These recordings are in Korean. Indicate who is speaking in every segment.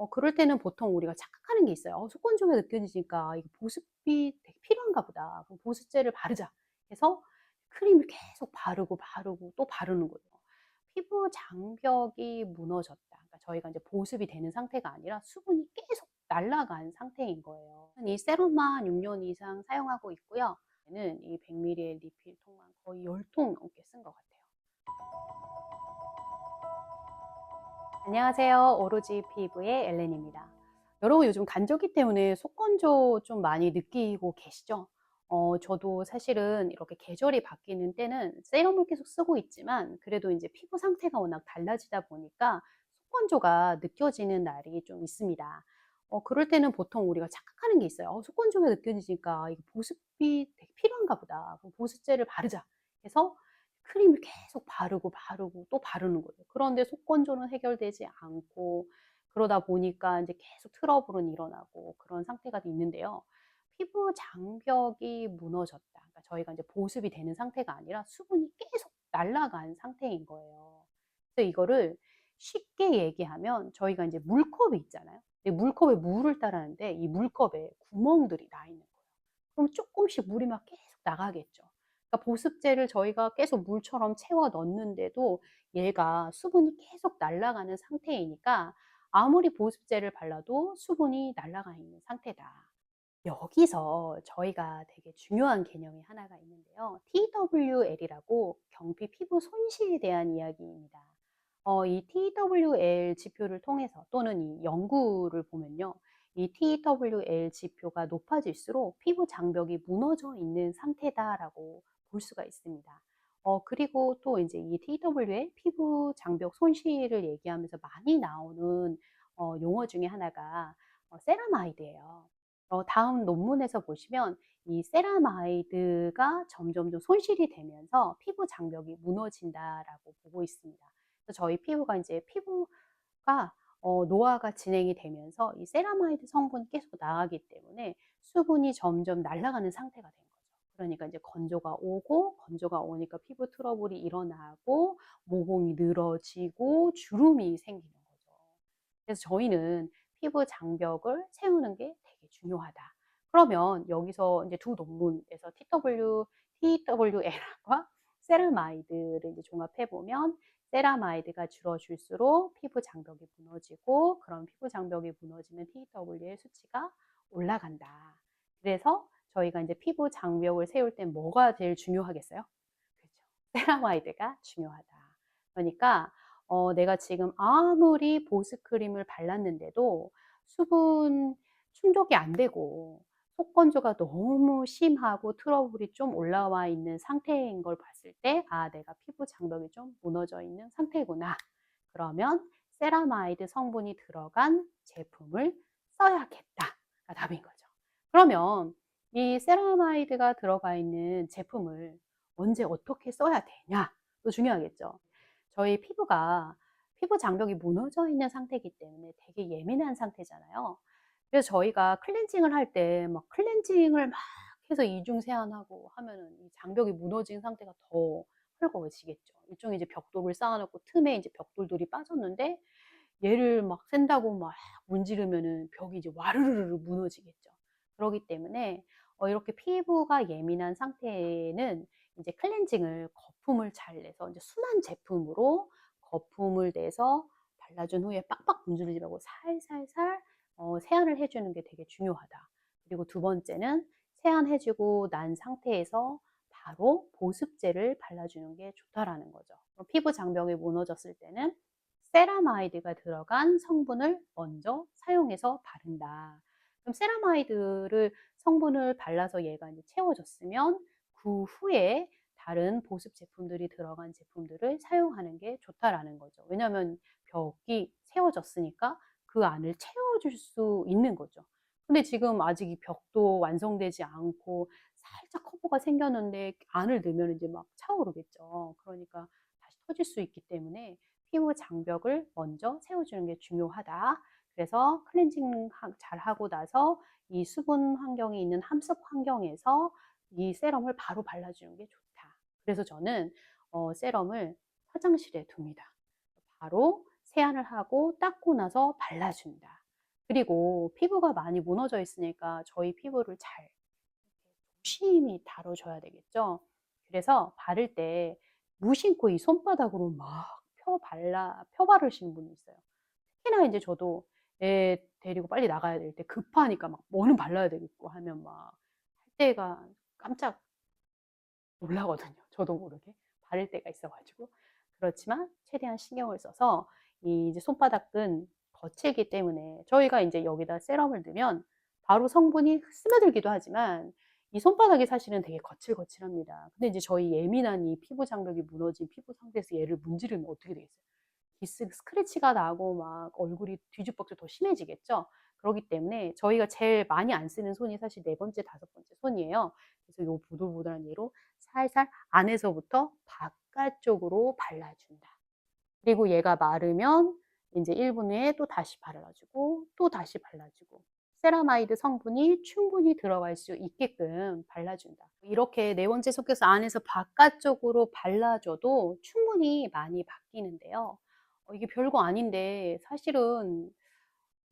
Speaker 1: 그럴 때는 보통 우리가 착각하는 게 있어요. '속건조가 느껴지니까 이거 보습이 되게 필요한가 보다. 그럼 보습제를 바르자.' 해서 크림을 계속 바르고 또 바르는 거예요. 피부 장벽이 무너졌다. 그러니까 저희가 이제 보습이 되는 상태가 아니라 수분이 계속 날아간 상태인 거예요. 이 세럼만 6년 이상 사용하고 있고요. 얘는 이 100ml의 리필 통만 거의 10통 넘게 쓴 것 같아요. 안녕하세요. 오로지 피부의 엘렌입니다. 여러분 요즘 간절기 때문에 속건조 좀 많이 느끼고 계시죠? 저도 사실은 이렇게 계절이 바뀌는 때는 세럼을 계속 쓰고 있지만 그래도 이제 피부 상태가 워낙 달라지다 보니까 속건조가 느껴지는 날이 좀 있습니다. 그럴 때는 보통 우리가 착각하는 게 있어요. '속건조가 느껴지니까 이거 보습이 되게 필요한가 보다. 그럼 보습제를 바르자.' 해서 크림을 계속 바르고 또 바르는 거예요. 그런데 속건조는 해결되지 않고 그러다 보니까 인제 계속 트러블은 일어나고 그런 상태가 있는데요. 피부 장벽이 무너졌다. 그러니까 저희가 인제 보습이 되는 상태가 아니라 수분이 계속 날아간 상태인 거예요. 그래서 이거를 쉽게 얘기하면 저희가 인제 물컵이 있잖아요. 이 물컵에 물을 따르는데 이 물컵에 구멍들이 나 있는 거예요. 그럼 쪼끔씩 물이 막 계속 나가겠죠. 그러니까 보습제를 저희가 계속 물처럼 채워 넣는데도 얘가 수분이 계속 날아가는 상태이니까 아무리 보습제를 발라도 수분이 날아가 있는 상태다. 여기서 저희가 되게 중요한 개념이 하나가 있는데요. TWL이라고 경피 피부 손실에 대한 이야기입니다. 이 TWL 지표를 통해서 또는 이 연구를 보면요. 이 TWL 지표가 높아질수록 피부 장벽이 무너져 있는 상태다라고 볼 수가 있습니다. 그리고 또 이제 이 TWL 피부 장벽 손실을 얘기하면서 많이 나오는 용어 중에 하나가 세라마이드예요. 다음 논문에서 보시면 이 세라마이드가 점점 좀 손실이 되면서 피부 장벽이 무너진다라고 보고 있습니다. 그래서 저희 피부가 이제 피부가 노화가 진행이 되면서 이 세라마이드 성분이 계속 나가기 때문에 수분이 점점 날아가는 상태가 된 거죠. 그러니까 이제 건조가 오니까 피부 트러블이 일어나고 모공이 늘어지고 주름이 생기는 거죠. 그래서 저희는 피부 장벽을 세우는 게 되게 중요하다. 그러면 여기서 이제 두 논문에서 TWL과 세라마이드를 이제 종합해 보면 세라마이드가 줄어들수록 피부 장벽이 무너지고 그런 피부 장벽이 무너지면 TW의 수치가 올라간다. 그래서 저희가 이제 피부 장벽을 세울 땐 뭐가 제일 중요하겠어요? 그죠. 세라마이드가 중요하다. 그러니까 내가 지금 아무리 보습크림을 발랐는데도 수분 충족이 안 되고 속건조가 너무 심하고 트러블이 좀 올라와 있는 상태인 걸 봤을 때 '아 내가 피부 장벽이 좀 무너져 있는 상태구나.' 그러면 '세라마이드 성분이 들어간 제품을 써야겠다.'가 답인 거죠. 그러면 이 세라마이드가 들어가 있는 제품을 언제 어떻게 써야 되냐도 중요하겠죠. 저희 피부가 피부 장벽이 무너져 있는 상태이기 때문에 되게 예민한 상태잖아요. 그래서 저희가 클렌징을 할 때 막 클렌징을 막 해서 이중 세안하고 하면은 이 장벽이 무너진 상태가 더 헐거워지겠죠. 일종의 이제 벽돌을 쌓아 놓고 틈에 이제 벽돌들이 빠졌는데 얘를 막 샌다고 막 문지르면은 벽이 이제 와르르르 무너지겠죠. 그러기 때문에 이렇게 피부가 예민한 상태에는 이제 클렌징을 거품을 잘 내서 이제 순한 제품으로 거품을 내서 발라준 후에 빡빡 문지르지 말고 살살살 세안을 해 주는 게 되게 중요하다. 그리고 두 번째는 세안해 주고 난 상태에서 바로 보습제를 발라주는 게 좋다라는 거죠. 피부 장벽이 무너졌을 때는 세라마이드가 들어간 성분을 먼저 사용해서 바른다. 그럼 세라마이드를 성분을 발라서 얘가 이제 채워졌으면 그 후에 다른 보습 제품들이 들어간 제품들을 사용하는 게 좋다라는 거죠. 왜냐하면 벽이 세워졌으니까 그 안을 채워줄 수 있는 거죠. 근데 지금 아직 이 벽도 완성되지 않고 살짝 커브가 생겼는데 안을 넣으면 이제 막 차오르겠죠. 그러니까 다시 터질 수 있기 때문에 피부 장벽을 먼저 세워주는 게 중요하다. 그래서 클렌징 잘 하고 나서 이 수분 환경이 있는 함습 환경에서 이 세럼을 바로 발라주는 게 좋다. 그래서 저는 세럼을 화장실에 둡니다. 바로 세안을 하고 닦고 나서 발라준다. 그리고 피부가 많이 무너져 있으니까 저희 피부를 잘 조심히 다뤄줘야 되겠죠. 그래서 바를 때 무심코 이 손바닥으로 막 펴 바르시는 분이 있어요. 특히나 이제 저도 애 데리고 빨리 나가야 될 때 급하니까 막 뭐는 발라야 되겠고 하면 막 할 때가 깜짝 놀라거든요. 저도 모르게 바를 때가 있어 가지고. 그렇지만 최대한 신경을 써서 이 이제 손바닥은 거칠기 때문에 저희가 인제 여기다 세럼을 넣으면 바로 성분이 스며들기도 하지만 이 손바닥이 사실은 되게 거칠거칠합니다. 근데 이제 저희 예민한 이 피부 장벽이 무너진 피부 상태에서 얘를 문지르면 어떻게 되겠어요? 스크래치가 나고 막 얼굴이 뒤죽박죽 더 심해지겠죠. 그러기 때문에 저희가 제일 많이 안 쓰는 손이 사실 네 번째, 다섯 번째 손이에요. 그래서 요 보들보들한 얘로 살살 안에서부터 바깥쪽으로 발라준다. 그리고 얘가 마르면 인제 1분 후에 또 다시 발라주고 또 다시 발라주고 세라마이드 성분이 충분히 들어갈 수 있게끔 발라준다. 이렇게 네 번째 속에서 안에서 바깥쪽으로 발라줘도 충분히 많이 바뀌는데요. 이게 별거 아닌데 사실은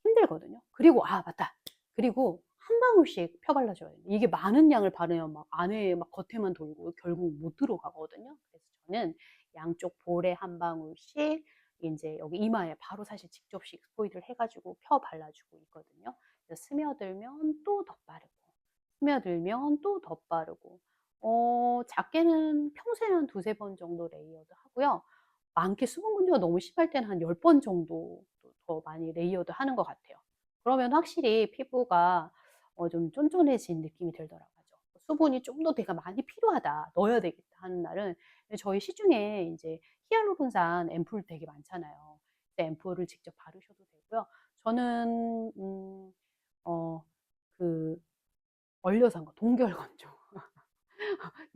Speaker 1: 힘들거든요. 그리고 아 맞다. 그리고 한 방울씩 펴 발라줘야 돼요. 이게 많은 양을 바르면 막 안에 막 겉에만 돌고 결국 못 들어가거든요. 그래서 저는 양쪽 볼에 한 방울씩 인제 여기 이마에 바로 사실 직접 스포이드를 해 가지고 펴 발라주고 있거든요. 그래서 스며들면 또 덧바르고 스며들면 또 덧바르고 작게는 평소에는 한 2-3번 정도 레이어드 하고요. 많게 수분 건조가 너무 심할 때는 한 10번 정도 더 많이 레이어드 하는 것 같아요. 그러면 확실히 피부가 좀 쫀쫀해진 느낌이 들더라고요. 수분이 좀 더 내가 많이 필요하다, 넣어야 되겠다 하는 날은 저희 시중에 인제 히알루론산 앰플 되게 많잖아요. 그 앰플을 직접 바르셔도 되고요. 저는 그 얼려산 거 동결건조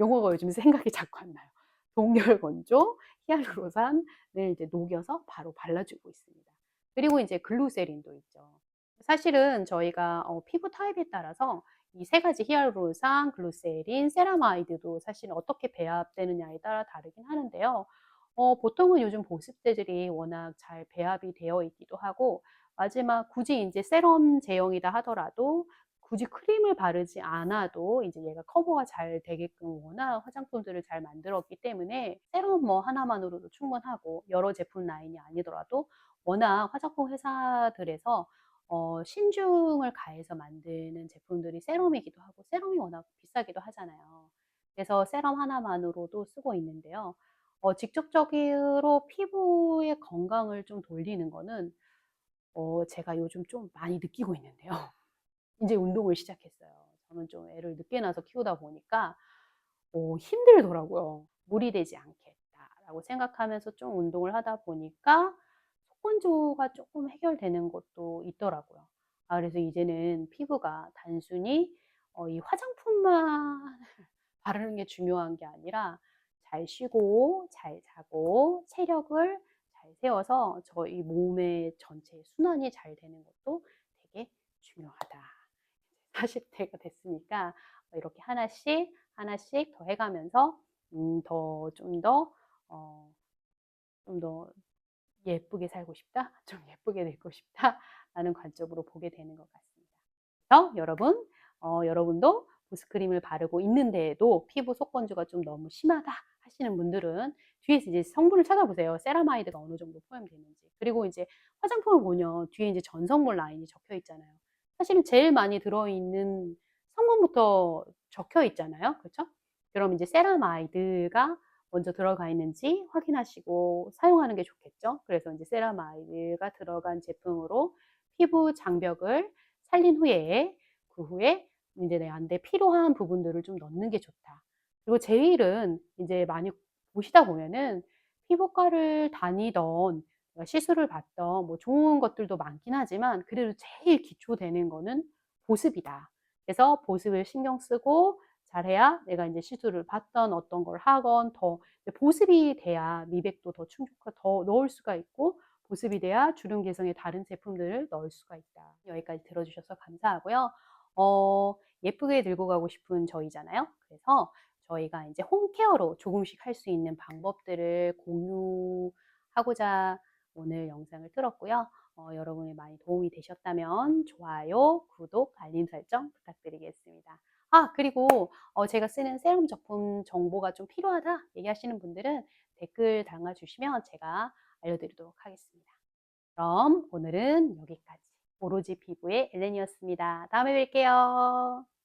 Speaker 1: 용어가 요즘 생각이 자꾸 안 나요. 동결건조 히알루론산을 이제 녹여서 바로 발라주고 있습니다. 그리고 이제 글루세린도 있죠. 사실은 저희가 피부 타입에 따라서 이 세 가지 히알루론산, 글루세린, 세라마이드도 사실 어떻게 배합되느냐에 따라 다르긴 하는데요. 보통은 요즘 보습제들이 워낙 잘 배합이 되어 있기도 하고 마지막 굳이 인제 세럼 제형이다 하더라도 굳이 크림을 바르지 않아도 이제 얘가 커버가 잘 되게끔 워낙 화장품들을 잘 만들었기 때문에 세럼 뭐 하나만으로도 충분하고 여러 제품 라인이 아니더라도 워낙 화장품 회사들에서 신중을 가해서 만드는 제품들이 세럼이기도 하고 세럼이 워낙 비싸기도 하잖아요. 그래서 세럼 하나만으로도 쓰고 있는데요. 직접적으로 피부의 건강을 좀 돌리는 거는 제가 요즘 좀 많이 느끼고 있는데요. 인제 운동을 시작했어요. 저는 좀 애를 늦게 낳아서 키우다 보니까 힘들더라고요. '무리되지 않겠다.'라고 생각하면서 좀 운동을 하다 보니까 속건조가 쪼끔 해결되는 것도 있더라고요. 그래서 이제는 피부가 단순히 이 화장품만 바르는 게 중요한 게 아니라 잘 쉬고 잘 자고 체력을 잘 세워서 저희 몸의 전체 순환이 잘 되는 것도 되게 중요하다. 40대가 됐으니까 이렇게 하나씩 하나씩 더 해가면서 더 좀 더 좀 더 '예쁘게 살고 싶다. 좀 예쁘게 늙고 싶다.'라는 관점으로 보게 되는 것 같습니다. 그래서 여러분 여러분도 보습크림을 바르고 있는데도 피부 속건조가 좀 너무 심하다 하시는 분들은 뒤에서 이제 성분을 찾아보세요. 세라마이드가 어느 정도 포함되는지. 그리고 이제 화장품을 보면 뒤에 이제 전성분 라인이 적혀 있잖아요. 사실은 제일 많이 들어있는 성분부터 적혀 있잖아요. 그렇죠? 그럼 이제 세라마이드가 먼저 들어가 있는지 확인하시고 사용하는 게 좋겠죠. 그래서 이제 세라마이드가 들어간 제품으로 피부 장벽을 살린 후에 그 후에 인제 내한테 필요한 부분들을 좀 넣는 게 좋다. 그리고 제일은 인제 많이 보시다 보면은 피부과를 다니던 시술을 받던 뭐 좋은 것들도 많긴 하지만 그래도 제일 기초되는 거는 보습이다. 그래서 보습을 신경 쓰고 잘해야 내가 인제 시술을 받던 어떤 걸 하건 더 보습이 돼야 미백도 더 더 넣을 수가 있고 보습이 돼야 주름 개성의 다른 제품들을 넣을 수가 있다. 여기까지 들어주셔서 감사하고요. 예쁘게 들고 가고 싶은 저희잖아요. 그래서 저희가 이제 홈케어로 조금씩 할 수 있는 방법들을 공유하고자 오늘 영상을 틀었고요. 여러분이 많이 도움이 되셨다면 좋아요, 구독, 알림 설정 부탁드리겠습니다. 아, 그리고 제가 쓰는 세럼 제품 정보가 좀 필요하다 얘기하시는 분들은 댓글 달아주시면 제가 알려드리도록 하겠습니다. 그럼 오늘은 여기까지. 오로지 피부의 엘렌이었습니다. 다음에 뵐게요.